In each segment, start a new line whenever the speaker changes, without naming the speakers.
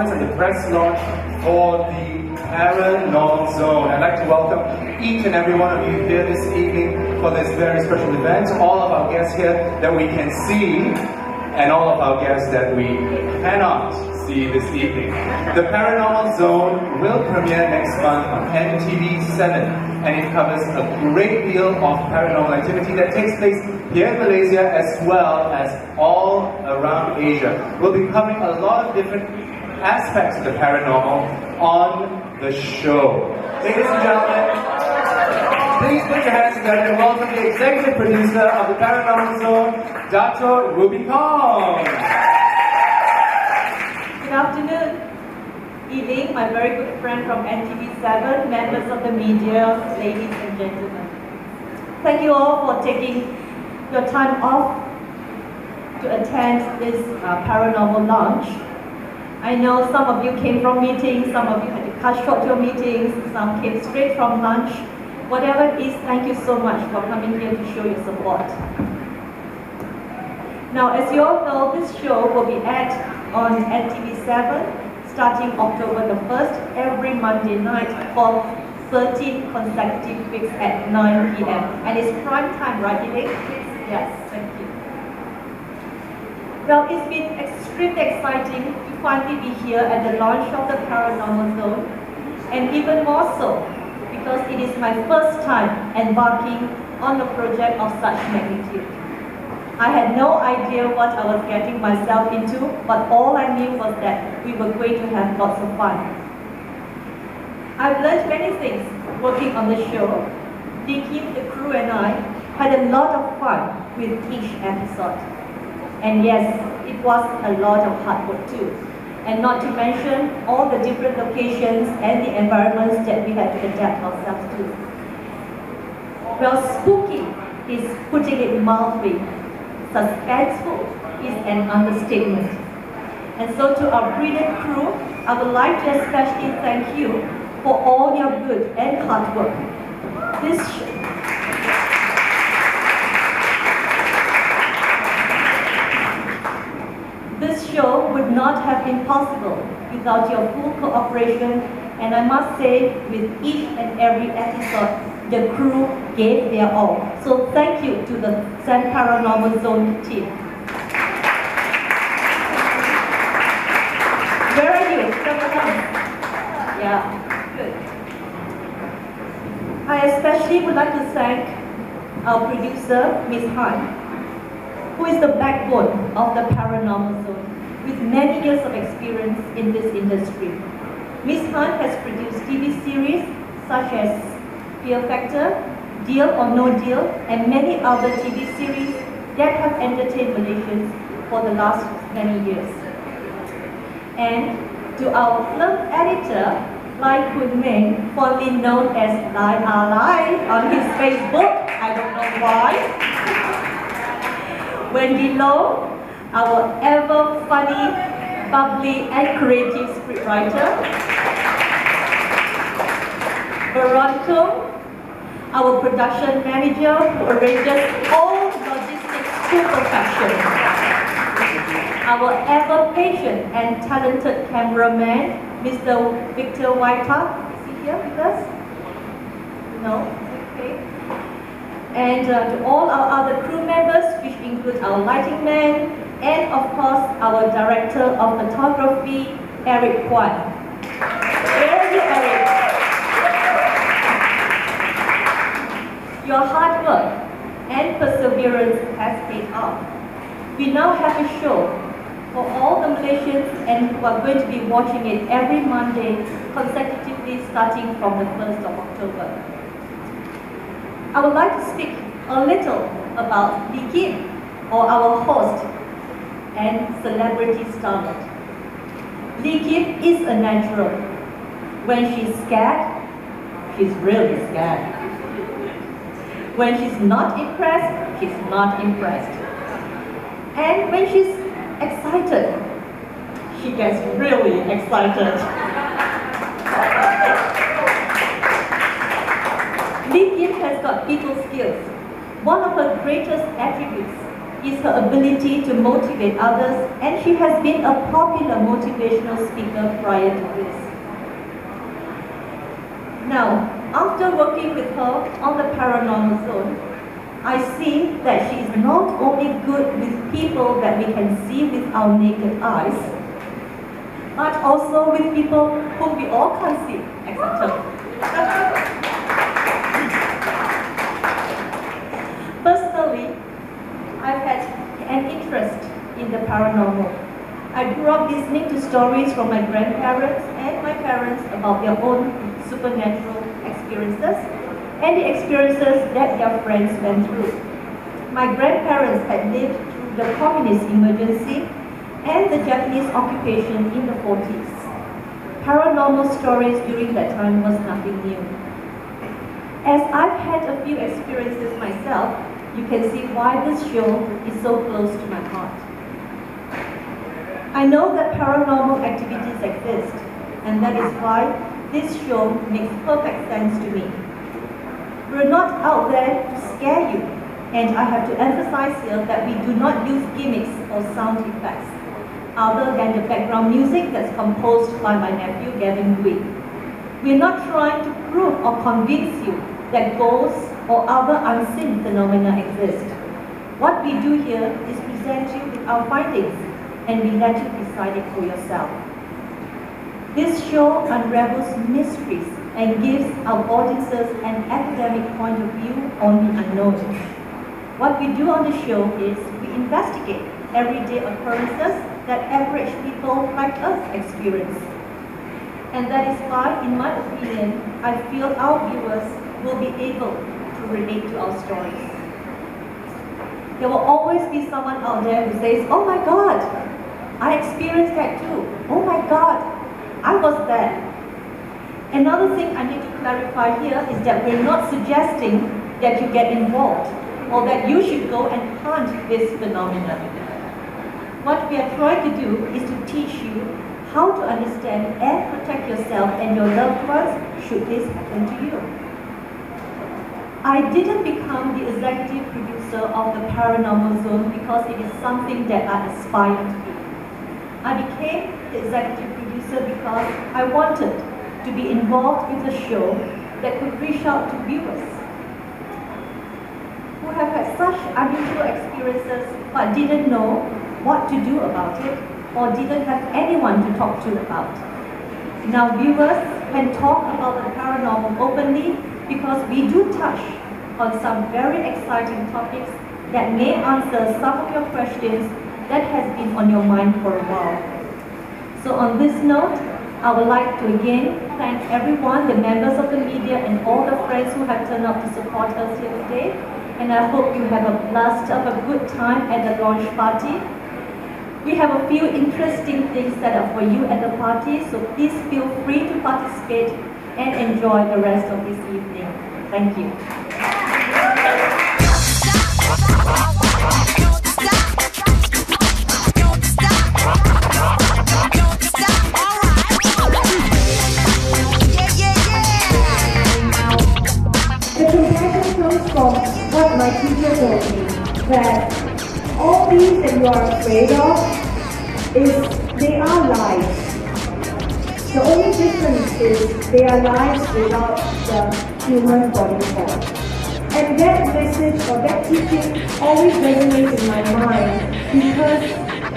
conference and the press launch for the Paranormal Zone. I'd like to welcome each and every one of you here this evening for this very special event. All of our guests here that we can see, and all of our guests that we cannot see this evening. The Paranormal Zone will premiere next month on NTV7. And it covers a great deal of paranormal activity that takes place here in Malaysia as well as all around Asia. We'll be covering a lot of different aspects of the paranormal on the show. Ladies and gentlemen, please put your hands together and welcome the executive producer of the Paranormal Zone, Dr. Ruby Kong.
Good afternoon. Evening, my very good friend from NTV7, members of the media, ladies and gentlemen. Thank you all for taking your time off to attend this paranormal launch. I know some of you came from meetings, some of you had to cut short your meetings, some came straight from lunch. Whatever it is, thank you so much for coming here to show your support. Now, as you all know, this show will be aired on NTV7 starting October the 1st, every Monday night for 13 consecutive weeks at 9 p.m. And it's prime time, right, Elaine? Yes, thank you. Well, it's been extremely exciting to finally be here at the launch of the Paranormal Zone, and even more so because it is my first time embarking on a project of such magnitude. I had no idea what I was getting myself into, but all I knew was that we were going to have lots of fun. I've learned many things working on the show. Vicky, the crew, and I had a lot of fun with each episode. And yes, it was a lot of hard work too. And not to mention all the different locations and the environments that we had to adapt ourselves to. Well, spooky is putting it mildly. Suspenseful is an understatement. And so to our brilliant crew, I would like to especially thank you for all your good and hard work. This show would not have been possible without your full cooperation, and I must say, with each and every episode, the crew gave their all. So thank you to the Paranormal Zone team. Where are you? Yeah, good. I especially would like to thank our producer, Ms. Han, who is the backbone of the Paranormal Zone, with many years of experience in this industry. Ms. Han has produced TV series such as Fear Factor, Deal or No Deal, and many other TV series that have entertained Malaysians for the last many years. And to our film editor, Lai Kun Meng, fondly known as Lai Lai on his Facebook, I don't know why. Wendy Low, our ever funny, bubbly, and creative scriptwriter. Veronica, our production manager, who arranges all logistics to perfection. Our ever patient and talented cameraman, Mr. Victor Waita. Is he here with us? No? Okay. And to all our other crew members, which include our lighting man, and of course, our director of photography, Eric Kwan. Where are you, Eric? Your hard work and perseverance has paid off. We now have a show for all the Malaysians and who are going to be watching it every Monday consecutively starting from the 1st of October. I would like to speak a little about Lee Kim, or our host and celebrity starlet. Lee Kim is a natural. When she's scared, she's really scared. When she's not impressed, she's not impressed. And when she's excited, she gets really excited. Lee Kim has got people skills. One of her greatest attributes is her ability to motivate others, and she has been a popular motivational speaker prior to this. Now, after working with her on the paranormal zone, I see that she is not only good with people that we can see with our naked eyes, but also with people whom we all can't see, except her. Personally, I've had an interest in the paranormal. I grew up listening to stories from my grandparents and my parents about their own supernatural experiences and the experiences that their friends went through. My grandparents had lived through the communist emergency and the Japanese occupation in the 40s. Paranormal stories during that time was nothing new. As I've had a few experiences myself, you can see why this show is so close to my heart. I know that paranormal activities exist, and that is why this show makes perfect sense to me. We're not out there to scare you, and I have to emphasize here that we do not use gimmicks or sound effects, other than the background music that's composed by my nephew Gavin Gui. We're not trying to prove or convince you that ghosts or other unseen phenomena exist. What we do here is present you with our findings, and we let you decide it for yourself. This show unravels mysteries and gives our audiences an academic point of view on the unknown. What we do on the show is we investigate everyday occurrences that average people like us experience. And that is why, in my opinion, I feel our viewers will be able to relate to our stories. There will always be someone out there who says, "Oh my God, I experienced that too. Oh my God, I was there." Another thing I need to clarify here is that we're not suggesting that you get involved or that you should go and hunt this phenomenon. What we are trying to do is to teach you how to understand and protect yourself and your loved ones should this happen to you. I didn't become the executive producer of the Paranormal Zone because it is something that I aspire to be. I became the executive producer because I wanted to be involved with a show that could reach out to viewers who have had such unusual experiences but didn't know what to do about it or didn't have anyone to talk to about. Now viewers can talk about the paranormal openly because we do touch on some very exciting topics that may answer some of your questions that has been on your mind for a while. So on this note, I would like to again thank everyone, the members of the media and all the friends who have turned out to support us here today. And I hope you have a blast of a good time at the launch party. We have a few interesting things set up for you at the party, so please feel free to participate and enjoy the rest of this evening. Thank you.
The compassion comes from what my teacher told me, that all these that you are afraid of, they are lies. The only difference is they are lies without the human body form. And that message or that teaching always resonates in my mind because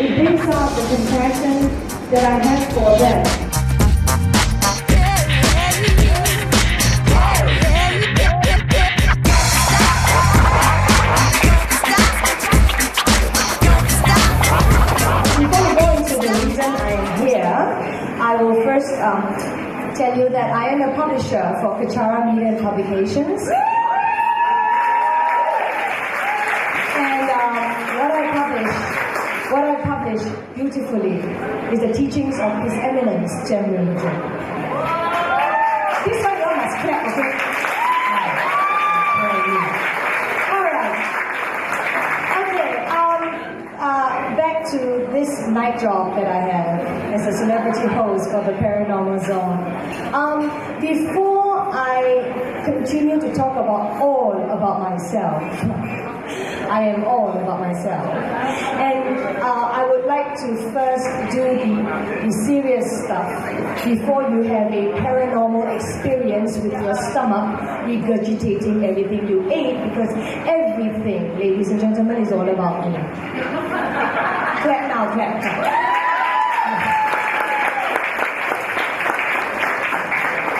it brings out the compassion that I have for them.
I will first tell you that I am a publisher for Kachara Media and Publications. And what I publish beautifully is the teachings of His Eminence, Chen Religion. This one you all must clap, okay? Alright. Okay, back to this night job that I have as a celebrity host for the Paranormal Zone. Before I continue to talk about myself, I am all about myself. And I would like to first do the serious stuff before you have a paranormal experience with your stomach regurgitating everything you ate, because everything, ladies and gentlemen, is all about me. Clap now, clap now.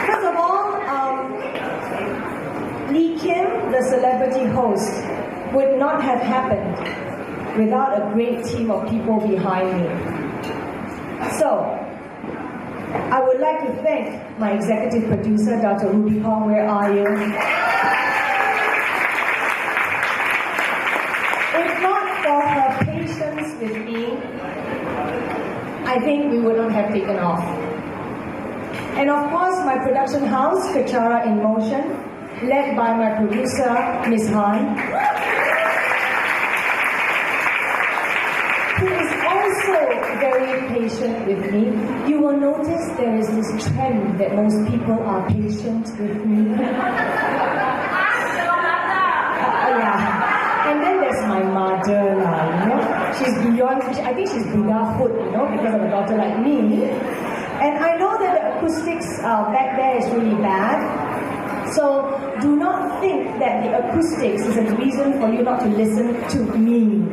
First of all, Lee Kim, the celebrity host, would not have happened without a great team of people behind me. So, I would like to thank my executive producer, Dr. Ruby Kong. Where are you? If not for her patience with me, I think we would not have taken off. And of course, my production house, Kachara in Motion, led by my producer, Ms. Han, who is also very patient with me. You will notice there is this trend that most people are patient with me. Yeah. And then there's my mother, you know. She's beyond, I think she's Buddhahood, you know, because of a daughter like me. And I know that the acoustics back there is really bad. So do not think that the acoustics is a reason for you not to listen to me.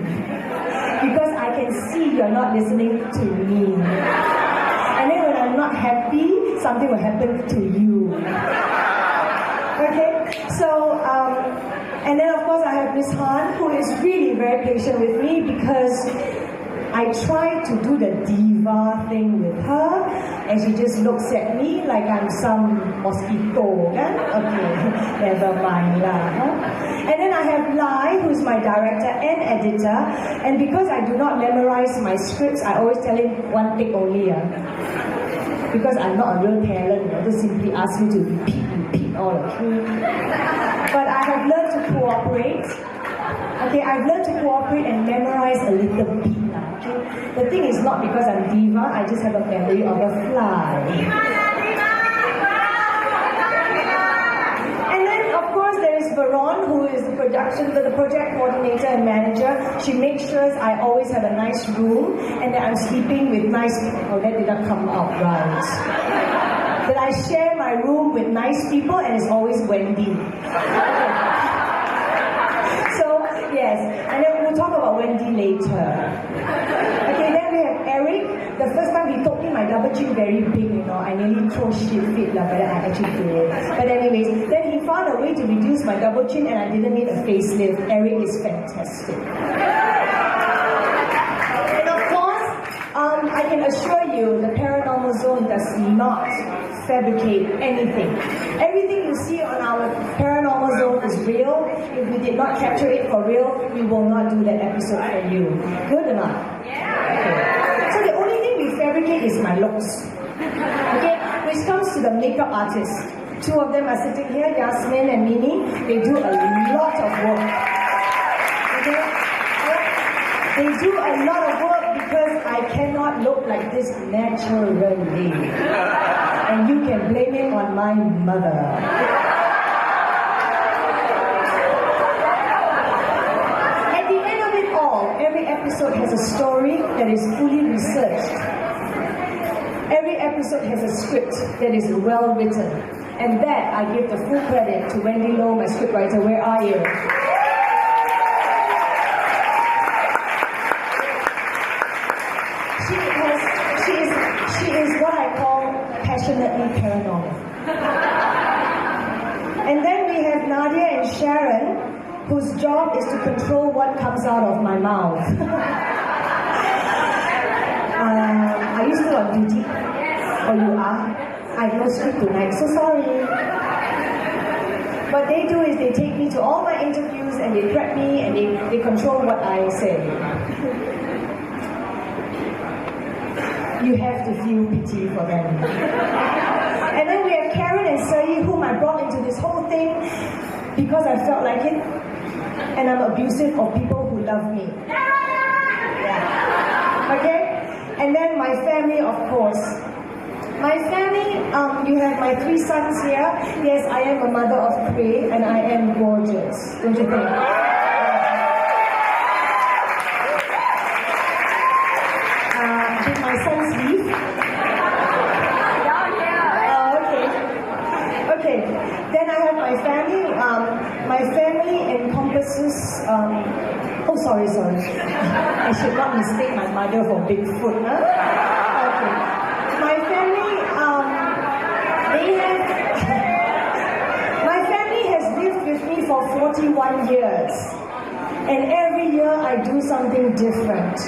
Because I can see you're not listening to me. And then when I'm not happy, something will happen to you. Okay? So, and then of course I have Miss Han, who is really very patient with me, because I try to do the diva thing with her, and she just looks at me like I'm some mosquito. Okay, never mind lah. And then I have Lai, who's my director and editor, and because I do not memorize my scripts, I always tell him one take only. Because I'm not a real talent, just simply ask me to repeat all the truth. But I have learned to cooperate. Okay, I've learned to cooperate and memorize a little bit. Okay? The thing is not because I'm diva, I just have a memory of a fly. And then, of course, there is Veron, who is the project coordinator and manager. She makes sure I always have a nice room and that I'm sleeping with nice people. Oh, that did not come out right. That I share my room with nice people, and it's always Wendy. So, yes, and then we'll talk about Wendy later. Okay, then we have Eric. The first time he told me my double chin very big, you know, I nearly throw shit fit, but then I actually did. But anyways, then he found a way to reduce my double chin, and I didn't need a facelift. Eric is fantastic. And of course, I can assure you, the Paranormal Zone does not fabricate anything. Everything you see on our Paranormal Zone is real. If we did not capture it for real, we will not do that episode for you. Good or not? Okay. So the only thing we fabricate is my looks. Okay? Which comes to the makeup artist. Two of them are sitting here, Yasmin and Mini. They do a lot of work. Okay? They do a lot of work because I cannot look like this naturally. And you can blame it on my mother. At the end of it all, every episode has a story that is fully researched. Every episode has a script that is well written. And that I give the full credit to Wendy Low, my scriptwriter. Where are you? She is what I call passionately paranormal. And then we have Nadia and Sharon, whose job is to control what comes out of my mouth. Are you still on duty? Or you are? I have no script tonight, so sorry. What they do is they take me to all my interviews and they prep me and they control what I say. You have to feel pity for them. And then we have Karen and Sayi, whom I brought into this whole thing because I felt like it. And I'm abusive of people who love me. Yeah. Okay? And then my family, of course. My family, you have my 3 sons here. Yes, I am a mother of 3 and I am gorgeous. Don't you think? my family encompasses. Oh, sorry. I should not mistake my mother for Bigfoot, huh? Okay. My family, my family has lived with me for 41 years. And every year I do something different.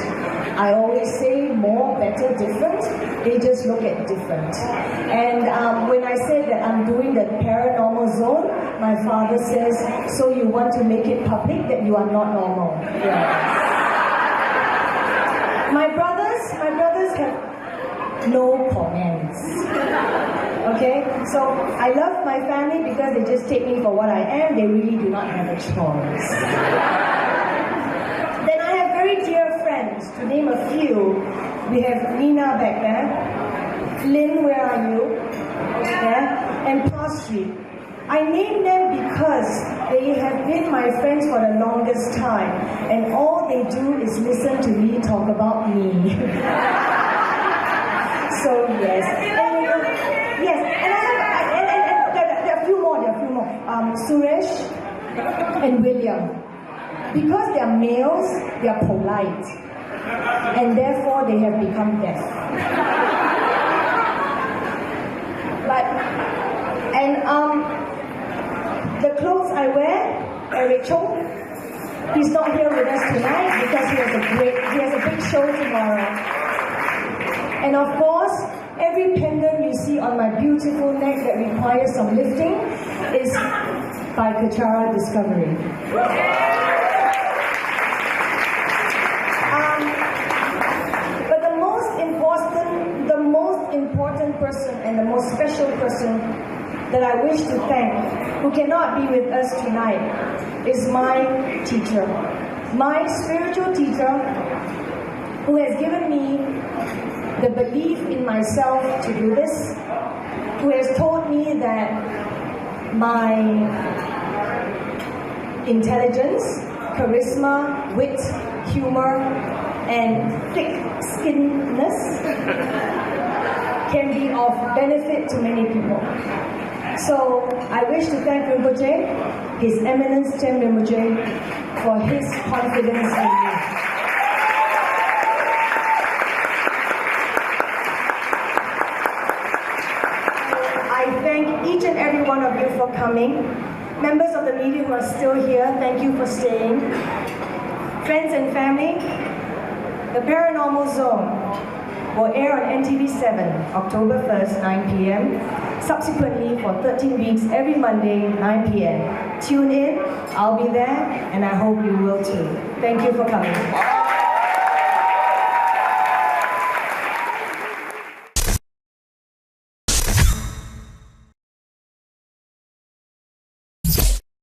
I always say more, better, different. They just look at different. And when I said that I'm doing the paranormal zone, my father says, so you want to make it public that you are not normal. Yeah. My brothers have no comments. Okay? So I love my family because they just take me for what I am. They really do not have a choice. Then I have very dear friends. To name a few, we have Nina back there. Lynn, where are you? Yeah? And Pastry. I name them because they have been my friends for the longest time, and all they do is listen to me talk about me. So yes, and I have there are a few more. Suresh and William, because they are males, they are polite, and therefore they have become deaf. The clothes I wear, Eric Chong, he's not here with us tonight because he has a big show tomorrow. And of course, every pendant you see on my beautiful neck that requires some lifting is by Kachara Discovery. But the most important person and the most special person that I wish to thank, who cannot be with us tonight, is my teacher, my spiritual teacher, who has given me the belief in myself to do this, who has told me that my intelligence, charisma, wit, humor, and thick-skinnedness can be of benefit to many people. So I wish to thank Rinpoche, His Eminence Chen Rinpoche, for his confidence in me. I thank each and every one of you for coming. Members of the media who are still here, thank you for staying. Friends and family, The Paranormal Zone will air on NTV7, October 1st, 9 p.m. Subsequently, for 13 weeks, every Monday, 9 p.m. Tune in, I'll be there, and I hope you will too. Thank you for coming.